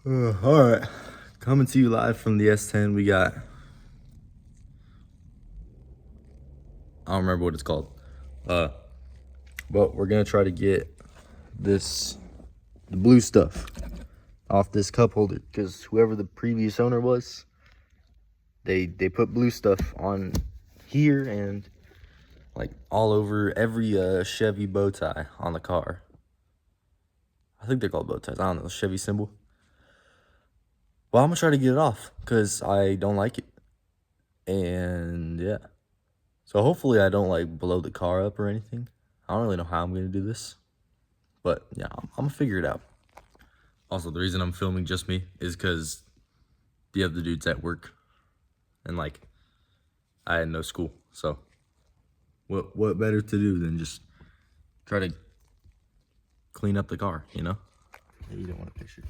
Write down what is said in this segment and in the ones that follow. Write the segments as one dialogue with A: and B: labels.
A: All right, coming to you live from the S10. We got, I don't remember what it's called, but we're gonna try to get the blue stuff off this cup holder, because whoever the previous owner was, they put blue stuff on here and like all over every Chevy bow tie on the car. I think they're called bow ties. I don't know, Chevy symbol. Well, I'm gonna try to get it off because I don't like it. And yeah. So hopefully I don't like blow the car up or anything. I don't really know how I'm gonna do this. But yeah, I'm gonna figure it out. Also, the reason I'm filming just me is because the other dude's at work. And like, I had no school. So what better to do than just try to clean up the car, you know? Maybe you don't want a picture.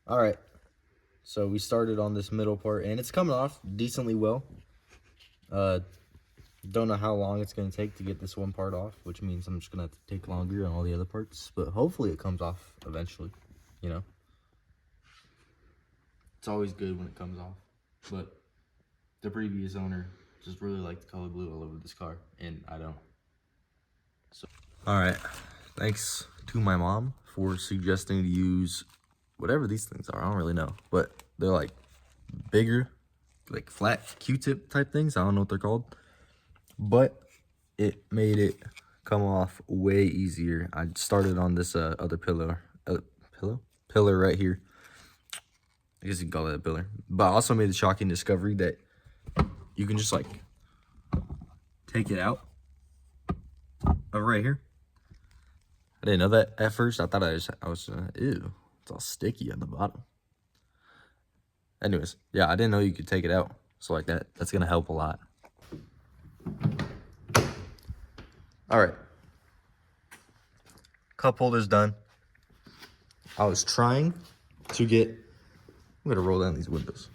A: All right. So we started on this middle part, and it's coming off decently well. Don't know how long it's going to take to get this one part off, which means I'm just going to have to take longer on all the other parts. But hopefully it comes off eventually, you know? It's always good when it comes off. But the previous owner just really liked the color blue all over this car, and I don't. So, all right. Thanks to my mom for suggesting to use whatever these things are. I don't really know, but they're like bigger, like flat Q-tip type things. I don't know what they're called, but it made it come off way easier. I started on this other pillar right here. I guess you can call it a pillar. But I also made the shocking discovery that you can just like take it out of right here. I didn't know that at first. I thought I was ew, it's all sticky on the bottom. Anyways, yeah, I didn't know you could take it out. So like that's gonna help a lot. All right, cup holder's done. I was trying to get, I'm gonna roll down these windows.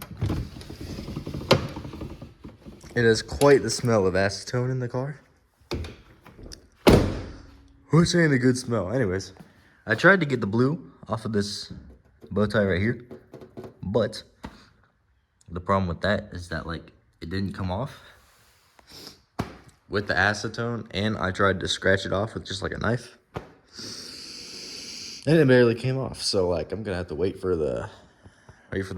A: It has quite the smell of acetone in the car, which ain't a good smell. Anyways, I tried to get the blue off of this bow tie right here, but the problem with that is that like it didn't come off with the acetone, and I tried to scratch it off with just like a knife, and it barely came off. So like I'm gonna have to wait for the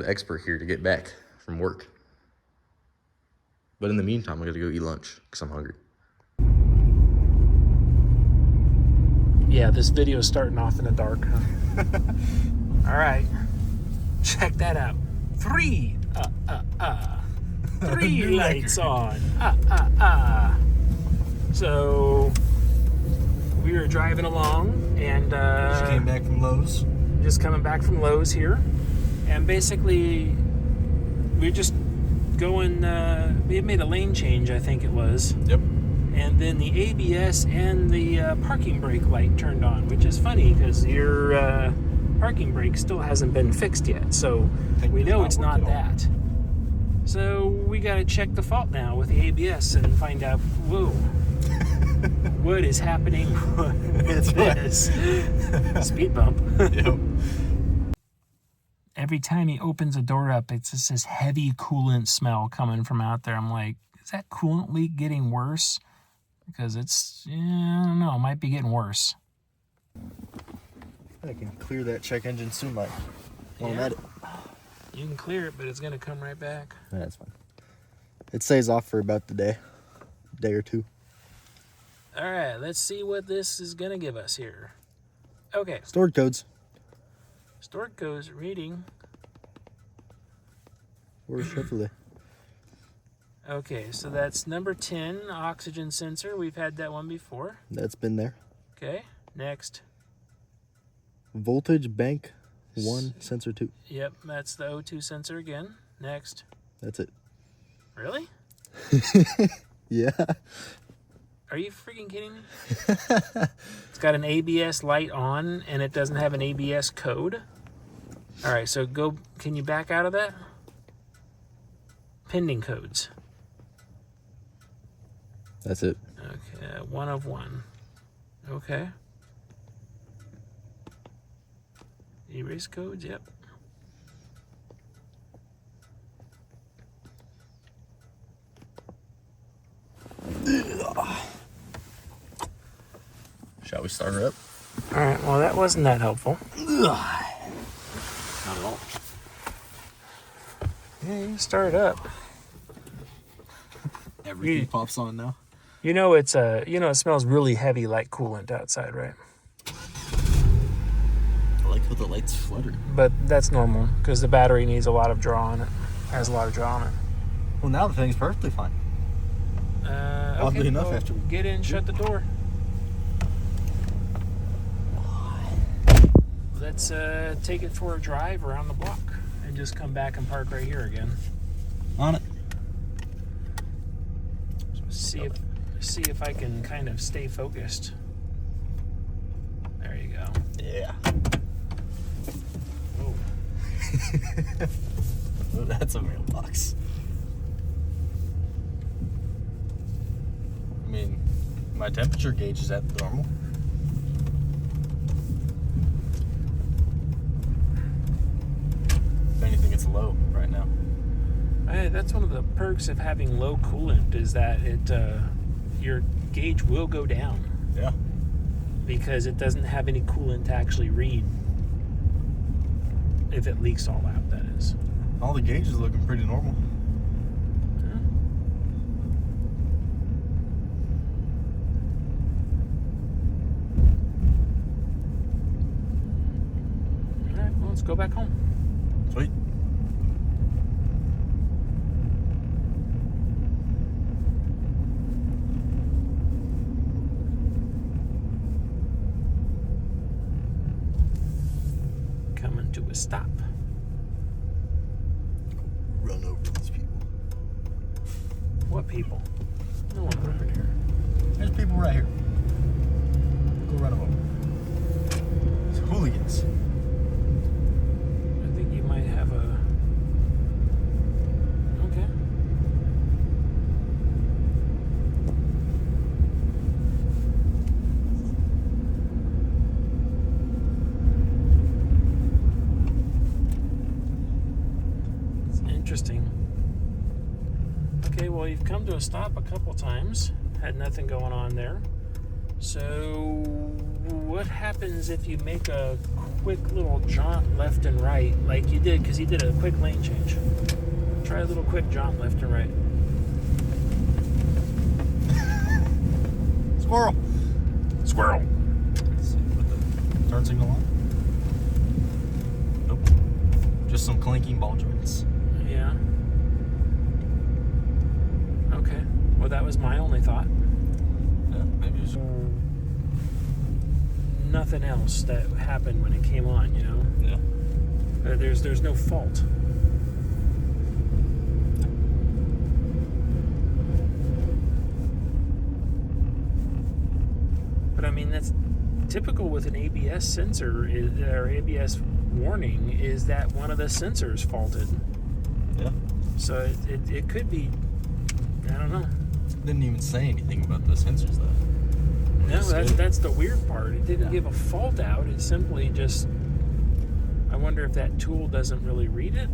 A: expert here to get back from work. But in the meantime, I gotta go eat lunch because I'm hungry.
B: Yeah, this video is starting off in the dark, huh? All right, check that out. Three lights on. So we were driving along and
A: Just came back from Lowe's.
B: Just coming back from Lowe's here, and basically we're just going. We had made a lane change, I think it was.
A: Yep.
B: And then the ABS and the parking brake light turned on, which is funny because your parking brake still hasn't been fixed yet, so we know it's not that. So we got to check the fault now with the ABS and find out, whoa, what is happening with this speed bump.
A: Yep.
B: Every time he opens a door up, it's just this heavy coolant smell coming from out there. I'm like, is that coolant leak getting worse? Because it's, I don't know, it might be getting worse.
A: I can clear that check engine soon, Mike. While I'm at it.
B: You can clear it, but it's going to come right back.
A: Yeah, that's fine. It stays off for about the day or two.
B: All right, let's see what this is going to give us here. Okay.
A: Stored codes.
B: Stored codes reading.
A: Where's Chevrolet?
B: Okay, so that's number 10, oxygen sensor. We've had that one before.
A: That's been there.
B: Okay, next.
A: Voltage bank 1, sensor 2.
B: Yep, that's the O2 sensor again. Next.
A: That's it.
B: Really?
A: Yeah.
B: Are you freaking kidding me? It's got an ABS light on, and it doesn't have an ABS code. All right, so go. Can you back out of that? Pending codes.
A: That's it.
B: Okay, 1 of 1. Okay. Erase codes, yep.
A: Shall we start her up?
B: All right, well, that wasn't that helpful.
A: Not at all.
B: Yeah, you can start it up.
A: Everything pops on now.
B: You know it smells really heavy like coolant outside, right?
A: I like how the lights flutter.
B: But that's normal because the battery needs a lot of draw on it. Has a lot of draw on it.
A: Well, now the thing's perfectly fine. Oddly
B: Okay,
A: enough,
B: well,
A: after we
B: get in, shut the door. Let's take it for a drive around the block and just come back and park right here again.
A: On it.
B: See if I can kind of stay focused. There you go.
A: Yeah.
B: Oh.
A: Oh, that's a mailbox. I mean, my temperature gauge is at normal. If anything, it's low right now.
B: Hey, that's one of the perks of having low coolant is that your gauge will go down.
A: Yeah.
B: Because it doesn't have any coolant to actually read. If it leaks all out, that is.
A: All the gauges looking pretty normal.
B: All right, well, let's go back home.
A: Sweet.
B: Coming to a stop.
A: Run over these people.
B: What people? No one over here.
A: There's people right here. Go run them over. It's hooligans.
B: I think you might have a... Okay. It's interesting. Okay, well, you've come to a stop a couple times. Had nothing going on there. So, what happens if you make a quick little jaunt left and right, like you did, because you did a quick lane change? Try a little quick jaunt left and right.
A: Squirrel.
B: Squirrel.
A: Let's see, put the turn signal on. Nope. Just some clinking ball joints.
B: Yeah. Okay. Well, that was my only thought.
A: Yeah, maybe it's
B: Nothing else that happened when it came on, you know?
A: yeah.
B: There's no fault. But I mean, that's typical with an ABS sensor or ABS warning is that one of the sensors faulted.
A: Yeah.
B: So it could be, I don't know.
A: Didn't even say anything about the sensors though.
B: No, that's the weird part. It didn't give a fault out. It simply just, I wonder if that tool doesn't really read it.